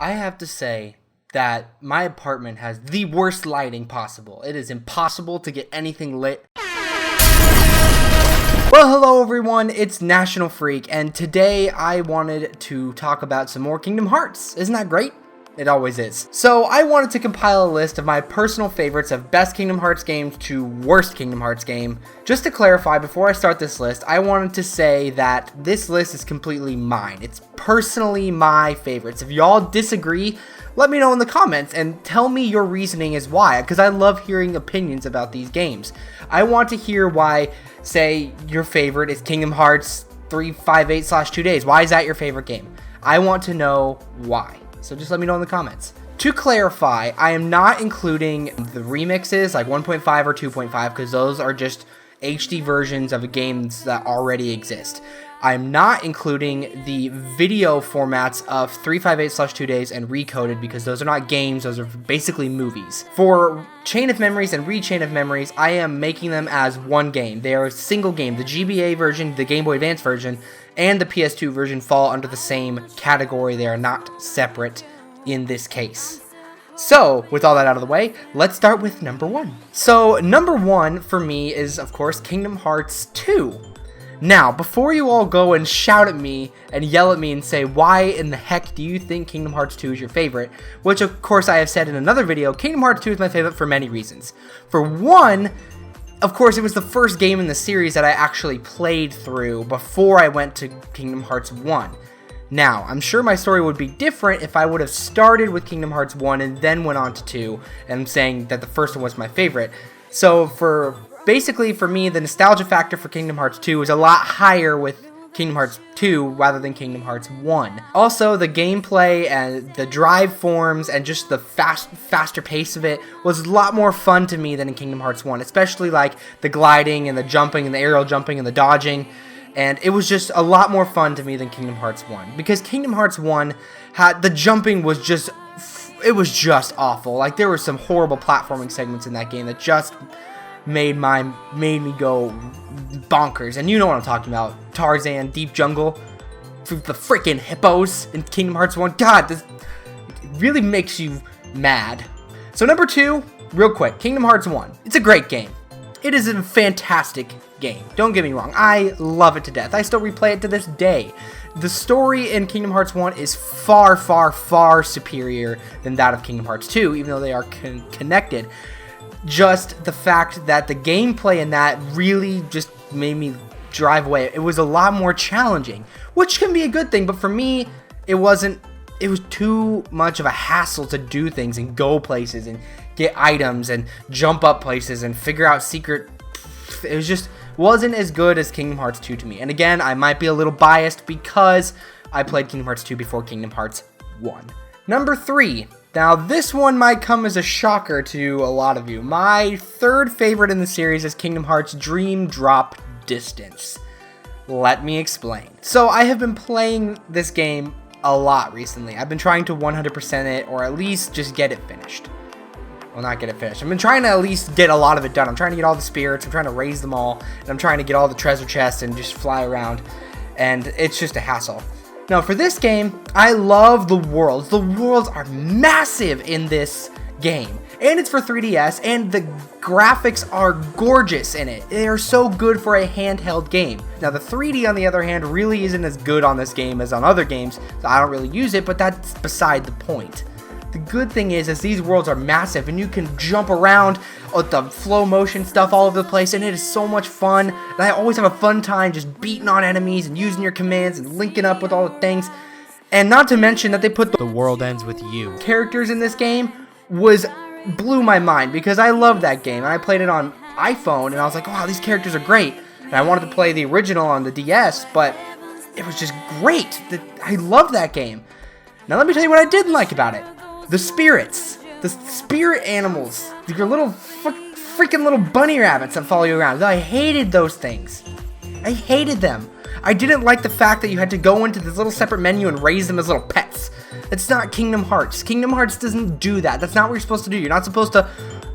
I have to say that my apartment has the worst lighting possible. It is impossible to get anything lit. Well, hello everyone, it's National Freak, and today I wanted to talk about some more Kingdom Hearts. Isn't that great? It always is. So I wanted to compile a list of my personal favorites of best Kingdom Hearts games to worst Kingdom Hearts game. Just to clarify, before I start this list, I wanted to say that this list is completely mine. It's personally my favorites. If y'all disagree, let me know in the comments and tell me your reasoning is why, because I love hearing opinions about these games. I want to hear why, say, your favorite is Kingdom Hearts 358/2 Days. Why is that your favorite game? I want to know why. So just let me know in the comments. To clarify, I am not including the remixes like 1.5 or 2.5 because those are just HD versions of games that already exist. I'm not including the video formats of 358/2 Days and Recoded because those are not games, those are basically movies. For Chain of Memories and Rechain of Memories, I am making them as one game. They are a single game. The GBA version, the Game Boy Advance version, and the PS2 version fall under the same category. They are not separate in this case. So, with all that out of the way, let's start with number one. So, number one for me is, of course, Kingdom Hearts 2. Now, before you all go and shout at me and yell at me and say, why in the heck do you think Kingdom Hearts 2 is your favorite? Which, of course, I have said in another video, Kingdom Hearts 2 is my favorite for many reasons. For one, of course, it was the first game in the series that I actually played through before I went to Kingdom Hearts 1. Now, I'm sure my story would be different if I would have started with Kingdom Hearts 1 and then went on to 2, and I'm saying that the first one was my favorite. So, basically, for me, the nostalgia factor for Kingdom Hearts 2 is a lot higher with Kingdom Hearts 2 rather than Kingdom Hearts 1. Also, the gameplay and the drive forms and just the faster pace of it was a lot more fun to me than in Kingdom Hearts 1, especially like the gliding and the jumping and the aerial jumping and the dodging. And it was just a lot more fun to me than Kingdom Hearts 1. Because Kingdom Hearts 1 had, the jumping was just, it was just awful. Like, there were some horrible platforming segments in that game that just made me go bonkers. And you know what I'm talking about. Tarzan, Deep Jungle, the freaking hippos in Kingdom Hearts 1. God, this really makes you mad. So number two, real quick, Kingdom Hearts 1. It's a great game. It is a fantastic game. Don't get me wrong. I love it to death. I still replay it to this day. The story in Kingdom Hearts 1 is far, far, far superior than that of Kingdom Hearts 2, even though they are connected. Just the fact that the gameplay in that really just made me drive away. It was a lot more challenging, which can be a good thing, but for me, it wasn't. It was too much of a hassle to do things and go places and get items and jump up places and figure out secret. It was just wasn't as good as Kingdom Hearts 2 to me. And again, I might be a little biased because I played Kingdom Hearts 2 before Kingdom Hearts 1. Number 3. Now, this one might come as a shocker to a lot of you. My third favorite in the series is Kingdom Hearts Dream Drop Distance. Let me explain. So, I have been playing this game a lot recently. I've been trying to 100% it, or at least just get it finished. Well, not get it finished. I've been trying to at least get a lot of it done. I'm trying to get all the spirits, I'm trying to raise them all, and I'm trying to get all the treasure chests and just fly around, and it's just a hassle. Now, for this game, I love the worlds. The worlds are massive in this game. And it's for 3DS, and the graphics are gorgeous in it. They are so good for a handheld game. Now, the 3D, on the other hand, really isn't as good on this game as on other games, so I don't really use it, but that's beside the point. The good thing is these worlds are massive, and you can jump around with the flow motion stuff all over the place, and it is so much fun. And I always have a fun time just beating on enemies and using your commands and linking up with all the things. And not to mention that they put the world ends with you characters in this game blew my mind because I love that game. And I played it on iPhone, and I was like, wow, these characters are great. And I wanted to play the original on the DS, but it was just great. I love that game. Now let me tell you what I didn't like about it. The spirits. The spirit animals. Your little freaking little bunny rabbits that follow you around. I hated those things. I hated them. I didn't like the fact that you had to go into this little separate menu and raise them as little pets. It's not Kingdom Hearts. Kingdom Hearts doesn't do that. That's not what you're supposed to do. You're not supposed to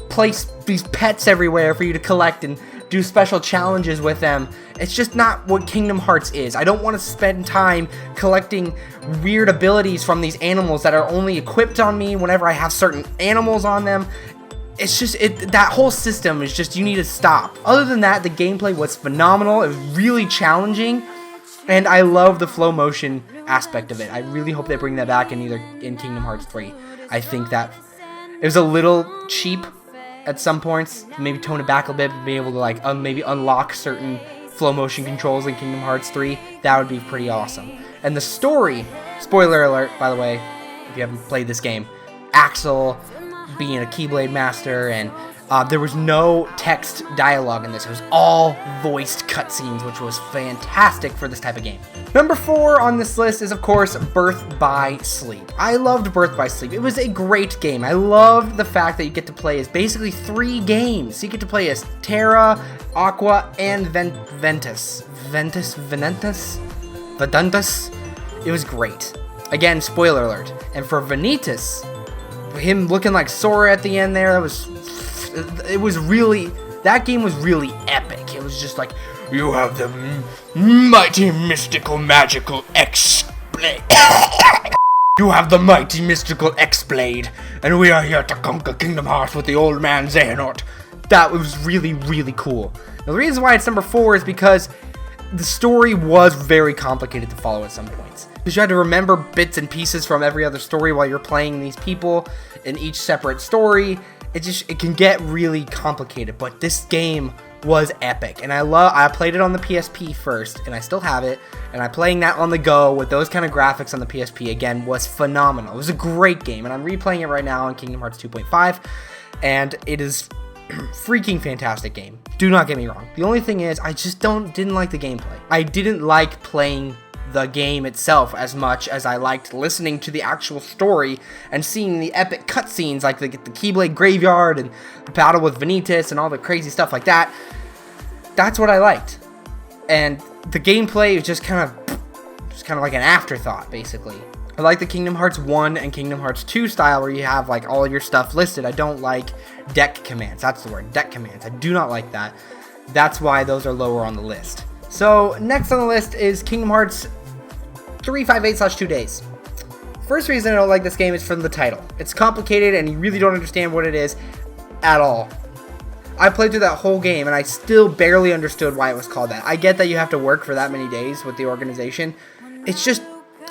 place these pets everywhere for you to collect and do special challenges with them. It's just not what Kingdom Hearts is. I don't want to spend time collecting weird abilities from these animals that are only equipped on me whenever I have certain animals on them. It's just, that whole system is just, you need to stop. Other than that, the gameplay was phenomenal. It was really challenging, and I love the flow motion aspect of it. I really hope they bring that back in Kingdom Hearts 3. I think that it was a little cheap at some points. Maybe tone it back a bit, be able to like maybe unlock certain flow motion controls in Kingdom Hearts 3. That would be pretty awesome. And the story, spoiler alert, by the way, if you haven't played this game, Axel being a Keyblade master, and there was no text dialogue in this. It was all voiced cutscenes, which was fantastic for this type of game. Number 4 on this list is, of course, Birth by Sleep. I loved Birth by Sleep. It was a great game. I loved the fact that you get to play as basically 3 games. You get to play as Terra, Aqua, and Ventus. It was great. Again, spoiler alert. And for Vanitas, him looking like Sora at the end there, that game was really epic. It was just like, you have the mighty mystical magical X-Blade. You have the mighty mystical X-Blade, and we are here to conquer Kingdom Hearts with the old man Xehanort. That was really, really cool. Now, the reason why it's number 4 is because the story was very complicated to follow at some points. Because you had to remember bits and pieces from every other story while you're playing these people in each separate story. It can get really complicated, but this game was epic, and I played it on the PSP first, and I still have it, and playing that on the go with those kind of graphics on the PSP again was phenomenal. It was a great game, and I'm replaying it right now on Kingdom Hearts 2.5, and it is freaking fantastic game. Do not get me wrong. The only thing is, I just didn't like the gameplay. I didn't like playing the game itself as much as I liked listening to the actual story and seeing the epic cutscenes like the Keyblade Graveyard and the battle with Vanitas and all the crazy stuff like that. That's what I liked. And the gameplay is just kind of like an afterthought, basically. I like the Kingdom Hearts 1 and Kingdom Hearts 2 style where you have like all your stuff listed. I don't like deck commands. That's the word, deck commands. I do not like that. That's why those are lower on the list. So next on the list is Kingdom Hearts 358/2 Days. First reason I don't like this game is from the title. It's complicated and you really don't understand what it is at all. I played through that whole game and I still barely understood why it was called that. I get that you have to work for that many days with the organization. It's just,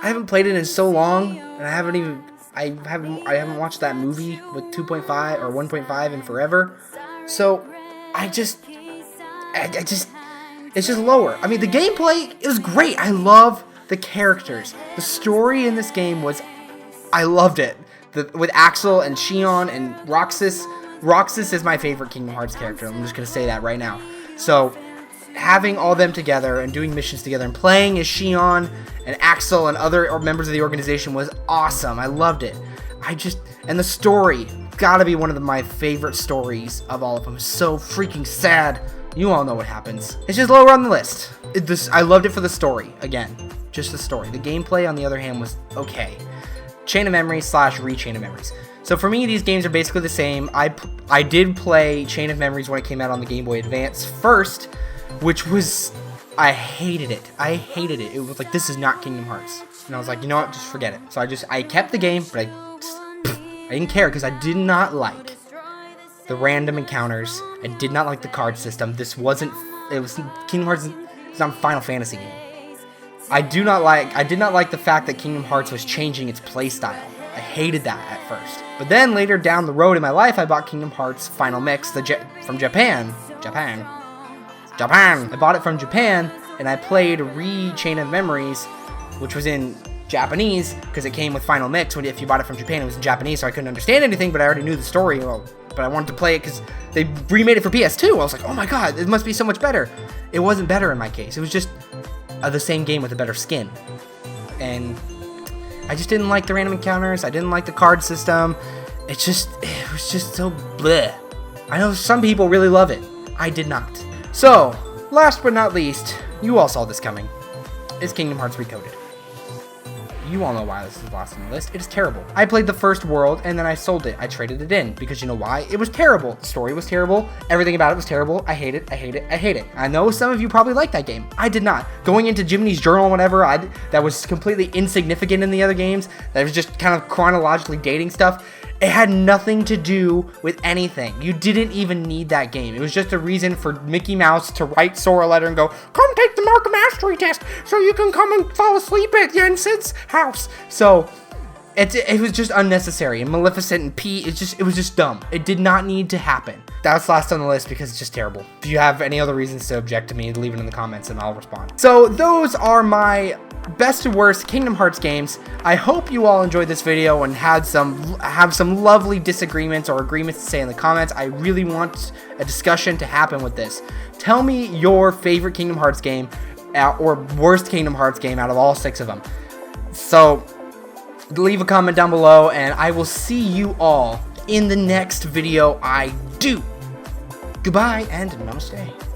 I haven't played it in so long, and I haven't watched that movie with 2.5 or 1.5 in forever. So it's just lower. I mean, the gameplay is great. I love the characters. The story in this game I loved it. With Axel and Xion and Roxas. Roxas is my favorite Kingdom Hearts character. I'm just going to say that right now. So, having all them together and doing missions together and playing as Xion and Axel and other members of the organization was awesome. I loved it. And the story, gotta be one of my favorite stories of all of them. It's so freaking sad. You all know what happens. It's just lower on the list. I loved it for the story, again. Just the story. The gameplay, on the other hand, was okay. Chain of Memories / Rechain of Memories. So for me, these games are basically the same. I did play Chain of Memories when it came out on the Game Boy Advance first, which was, I hated it. It was like, this is not Kingdom Hearts. And I was like, you know what, just forget it. So I kept the game, but I didn't care because I did not like the random encounters. I did not like the card system. Kingdom Hearts, it's not a Final Fantasy game. I did not like the fact that Kingdom Hearts was changing its playstyle. I hated that at first. But then later down the road in my life, I bought Kingdom Hearts Final Mix from Japan. I bought it from Japan, and I played Rechain of Memories, which was in Japanese, because it came with Final Mix. If you bought it from Japan, it was in Japanese, so I couldn't understand anything, but I already knew the story. But I wanted to play it because they remade it for PS2. I was like, oh my god, it must be so much better. It wasn't better in my case. It was just the same game with a better skin. And I just didn't like the random encounters. I didn't like the card system. It was just so bleh. I know some people really love it. I did not. So, last but not least, you all saw this coming, is Kingdom Hearts Recoded. You all know why this is last on the list. It is terrible. I played the first world and then I sold it. I traded it in because you know why? It was terrible. The story was terrible. Everything about it was terrible. I hate it. I hate it. I hate it. I know some of you probably like that game. I did not. Going into Jiminy's Journal or whatever, that was completely insignificant in the other games. That was just kind of chronologically dating stuff. It had nothing to do with anything. You didn't even need that game. It was just a reason for Mickey Mouse to write Sora a letter and go, come take the Mark Mastery test so you can come and fall asleep at Yen Sid's house. So it was just unnecessary. And Maleficent and Pete, it was just dumb. It did not need to happen. That's last on the list because it's just terrible. If you have any other reasons to object to me, leave it in the comments and I'll respond. So those are my best to worst Kingdom Hearts games. I hope you all enjoyed this video and have some lovely disagreements or agreements to say in the comments. I really want a discussion to happen with this. Tell me your favorite Kingdom Hearts game or worst Kingdom Hearts game out of all 6 of them. So leave a comment down below and I will see you all in the next video I do. Goodbye and namaste.